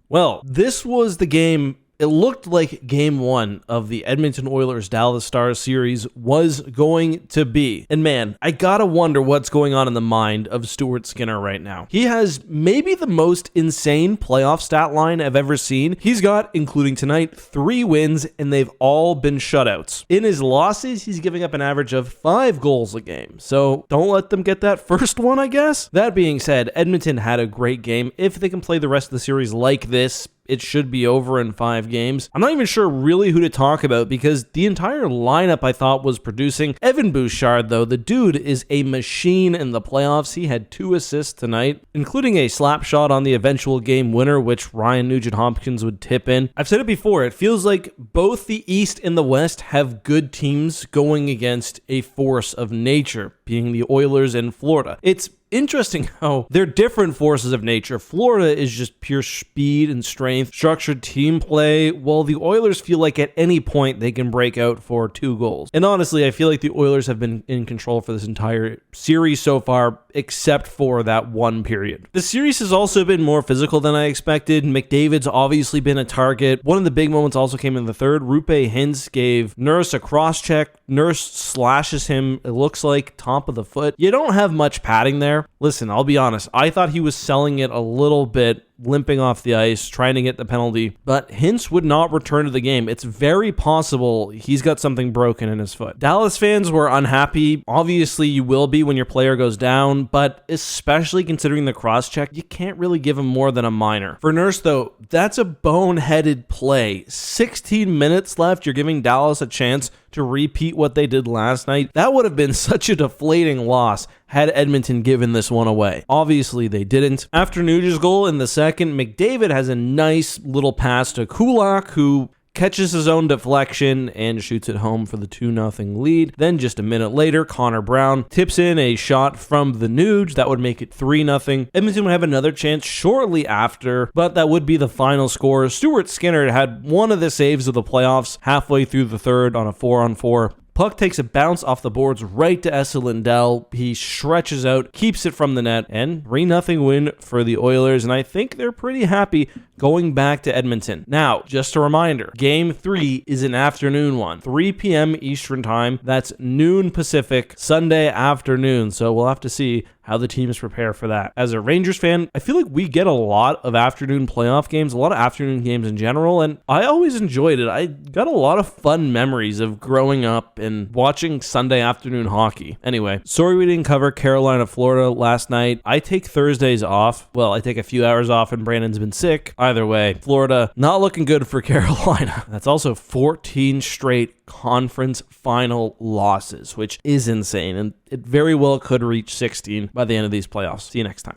Well, this was the game. It looked like game one of the Edmonton Oilers Dallas Stars series was going to be. And man, I gotta wonder what's going on in the mind of Stuart Skinner right now. He has maybe the most insane playoff stat line I've ever seen. He's got, including tonight, 3 wins, and they've all been shutouts. In his losses, he's giving up an average of 5 goals a game. So don't let them get that first one, I guess. That being said, Edmonton had a great game. If they can play the rest of the series like this, it should be over in 5 games. I'm not even sure really who to talk about because the entire lineup I thought was producing. Evan Bouchard, though, the dude is a machine in the playoffs. He had 2 assists tonight, including a slap shot on the eventual game winner, which Ryan Nugent-Hopkins would tip in. I've said it before, it feels like both the East and the West have good teams going against a force of nature, being the Oilers and Florida. It's interesting how they're different forces of nature. Florida is just pure speed and strength, structured team play, while the Oilers feel like at any point they can break out for 2 goals. And honestly, I feel like the Oilers have been in control for this entire series so far, except for that one period. The series has also been more physical than I expected. McDavid's obviously been a target. One of the big moments also came in the third. Roope Hintz gave Nurse a cross-check. Nurse slashes him, it looks like, top of the foot. You don't have much padding there. Listen, I'll be honest. I thought he was selling it a little bit, limping off the ice, trying to get the penalty, but Hintz would not return to the game. It's very possible he's got something broken in his foot. Dallas fans were unhappy. Obviously, you will be when your player goes down, but especially considering the cross-check, you can't really give him more than a minor. For Nurse, though, that's a boneheaded play. 16 minutes left. You're giving Dallas a chance to repeat what they did last night. That would have been such a deflating loss had Edmonton given this one away. Obviously, they didn't. After Nuge's goal in the second, McDavid has a nice little pass to Kulak, who catches his own deflection and shoots it home for the 2-0 lead. Then just a minute later, Connor Brown tips in a shot from the Nuge. That would make it 3-0. Edmonton would have another chance shortly after, but that would be the final score. Stuart Skinner had one of the saves of the playoffs halfway through the third on a 4-on-4. Puck takes a bounce off the boards right to Esa Lindell. He stretches out, keeps it from the net, and 3-0 win for the Oilers, and I think they're pretty happy going back to Edmonton. Now, just a reminder, Game 3 is an afternoon one, 3 p.m. Eastern Time. That's noon Pacific, Sunday afternoon, so we'll have to see how the teams prepare for that. As a Rangers fan, I feel like we get a lot of afternoon playoff games, a lot of afternoon games in general, and I always enjoyed it. I got a lot of fun memories of growing up and watching Sunday afternoon hockey. Anyway, sorry we didn't cover Carolina, Florida last night. I take Thursdays off. Well, I take a few hours off and Brandon's been sick. Either way, Florida, not looking good for Carolina. That's also 14 straight conference final losses, which is insane, and it very well could reach 16 by the end of these playoffs. See you next time.